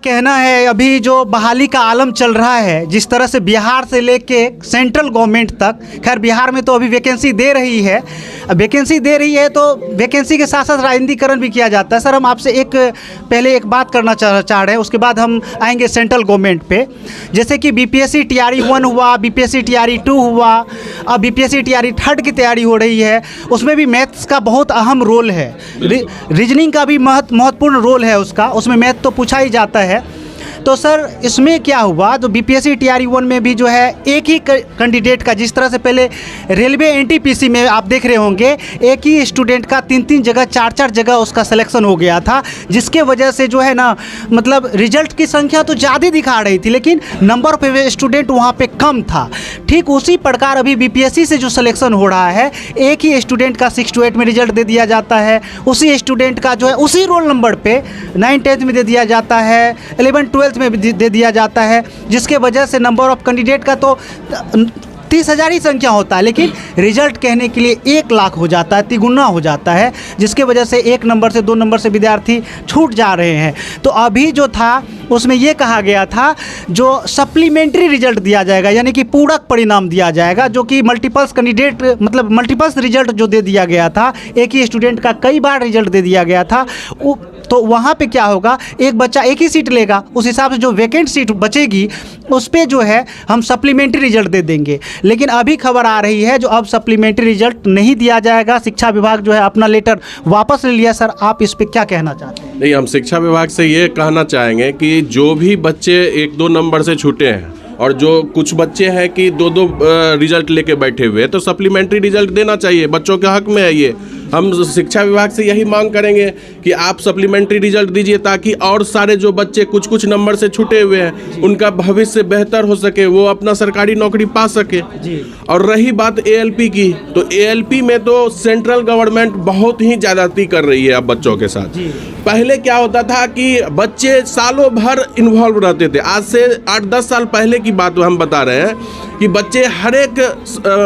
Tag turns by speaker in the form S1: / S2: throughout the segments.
S1: कहना है, अभी जो बहाली का आलम चल रहा है, जिस तरह से बिहार से लेके सेंट्रल गवर्नमेंट तक, खैर बिहार में तो अभी वैकेंसी दे रही है, तो वैकेंसी के साथ साथ राजनीतिकरण भी किया जाता है। सर, हम आपसे पहले एक बात करना चाह रहे हैं, उसके बाद हम आएंगे सेंट्रल गवर्नमेंट पे। जैसे कि बीपीएससी टीआरई 1 हुआ, बीपीएससी टीआरई 2 हुआ, अब बीपीएससी टीआरई 3 की तैयारी हो रही है, उसमें भी मैथ्स का बहुत अहम रोल है, रीजनिंग का भी महत्वपूर्ण रोल है उसमें मैथ तो पूछा ही जाता है। तो सर, इसमें क्या हुआ, तो बीपीएससी टीआरई 1 में भी जो है एक ही कैंडिडेट का, जिस तरह से पहले रेलवे एनटीपीसी में आप देख रहे होंगे, एक ही स्टूडेंट का 3-3 जगह 4-4 जगह उसका सिलेक्शन हो गया था, जिसके वजह से जो है ना, मतलब रिजल्ट की संख्या तो ज़्यादा दिखा रही थी लेकिन नंबर ऑफ स्टूडेंट वहाँ पे कम था। ठीक उसी प्रकार अभी बीपीएससी से जो सिलेक्शन हो रहा है, एक ही स्टूडेंट का 6 to 8 में रिजल्ट दे दिया जाता है, उसी स्टूडेंट का जो है उसी रोल नंबर पे 9th-10th में दे दिया जाता है, 11th-12th में भी दे दिया जाता है, जिसके वजह से नंबर ऑफ कैंडिडेट का तो 30,000 ही संख्या होता है, लेकिन रिजल्ट कहने के लिए 1 लाख हो जाता है, तिगुना हो जाता है, जिसके वजह से 1 नंबर से 2 नंबर से विद्यार्थी छूट जा रहे हैं। तो अभी जो था उसमें ये कहा गया था, जो सप्लीमेंट्री रिजल्ट दिया जाएगा, यानी कि पूरक परिणाम दिया जाएगा, जो कि मल्टीपल्स कैंडिडेट, मतलब मल्टीपल्स रिजल्ट जो दे दिया गया था, एक ही स्टूडेंट का कई बार रिजल्ट दे दिया गया था, तो वहाँ पे क्या होगा, एक बच्चा एक ही सीट लेगा, उस हिसाब से जो वैकेंट सीट बचेगी उस पे जो है हम सप्लीमेंट्री रिजल्ट दे देंगे। लेकिन अभी खबर आ रही है जो अब सप्लीमेंट्री रिजल्ट नहीं दिया जाएगा, शिक्षा विभाग जो है अपना लेटर वापस ले लिया। सर, आप इस पे क्या कहना चाहते हैं?
S2: नहीं, हम शिक्षा विभाग से ये कहना चाहेंगे कि जो भी बच्चे 1-2 नंबर से छूटे हैं और जो कुछ बच्चे हैं कि 2-2 रिजल्ट लेके बैठे हुए हैं, तो सप्लीमेंट्री रिजल्ट देना चाहिए, बच्चों के हक में है ये। हम शिक्षा विभाग से यही मांग करेंगे कि आप सप्लीमेंट्री रिजल्ट दीजिए, ताकि और सारे जो बच्चे कुछ नंबर से छूटे हुए हैं उनका भविष्य बेहतर हो सके, वो अपना सरकारी नौकरी पा सके। और रही बात एएलपी की, तो एएलपी में तो सेंट्रल गवर्नमेंट बहुत ही ज़्यादती कर रही है अब बच्चों के साथ। पहले क्या होता था कि बच्चे सालों भर इन्वॉल्व रहते थे, आज से 8-10 साल पहले की बात हम बता रहे हैं कि बच्चे हर एक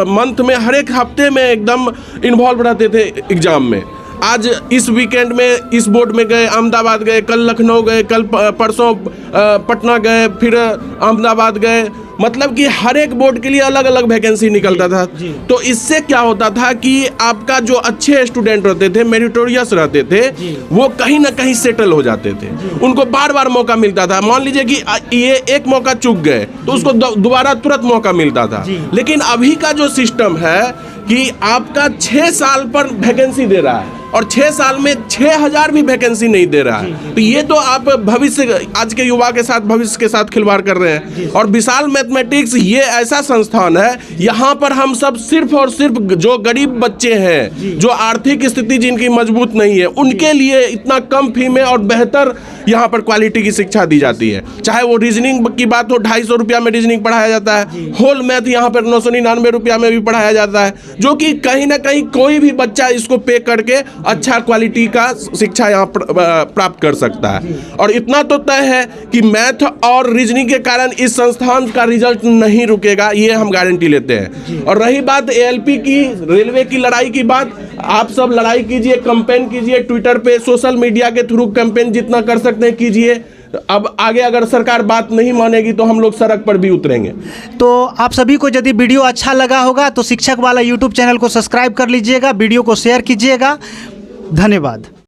S2: मंथ में, हर एक हफ्ते में एकदम इन्वॉल्व रहते थे एग्ज़ाम में। आज इस वीकेंड में इस बोर्ड में गए, अहमदाबाद गए, कल लखनऊ गए, कल परसों पटना गए, फिर अहमदाबाद गए, मतलब कि हर एक बोर्ड के लिए अलग अलग वैकेंसी निकलता था। तो इससे क्या होता था कि आपका जो अच्छे स्टूडेंट रहते थे, मेरिटोरियस रहते थे, वो कहीं ना कहीं सेटल हो जाते थे, उनको बार बार मौका मिलता था। मान लीजिए कि ये एक मौका चूक गए तो उसको दोबारा तुरंत मौका मिलता था। लेकिन अभी का जो सिस्टम है कि आपका 6 साल पर वैकेंसी दे रहा है और 6 साल में 6,000 भी वैकेंसी नहीं दे रहा है, तो ये तो आप भविष्य, आज के युवा के साथ भविष्य के साथ खिलवाड़ कर रहे हैं। और विशाल मैथमेटिक्स ये ऐसा संस्थान है, यहाँ पर हम सब सिर्फ और सिर्फ जो गरीब बच्चे हैं, जो आर्थिक स्थिति जिनकी मजबूत नहीं है, उनके लिए इतना कम फी में और बेहतर यहाँ पर क्वालिटी की शिक्षा दी जाती है। चाहे वो रीजनिंग की बात हो, 250 रुपया में रीजनिंग पढ़ाया जाता है, होल मैथ यहाँ पर 999 रुपया में भी पढ़ाया जाता है, जो कि कहीं ना कहीं कोई भी बच्चा इसको पे करके अच्छा क्वालिटी का शिक्षा यहाँ प्राप्त कर सकता है। और इतना तो तय है कि मैथ और रीजनिंग के कारण इस संस्थान का रिजल्ट नहीं रुकेगा, ये हम गारंटी लेते हैं। और रही बात एएलपी की, रेलवे की लड़ाई की बात, आप सब लड़ाई कीजिए, कैंपेन कीजिए, ट्विटर पे, सोशल मीडिया के थ्रू कैंपेन जितना कर सकते हैं कीजिए। अब आगे अगर सरकार बात नहीं मानेगी तो हम लोग सड़क पर भी उतरेंगे।
S1: तो आप सभी को यदि वीडियो अच्छा लगा होगा तो शिक्षक वाला यूट्यूब चैनल को सब्सक्राइब कर लीजिएगा, वीडियो को शेयर कीजिएगा। धन्यवाद।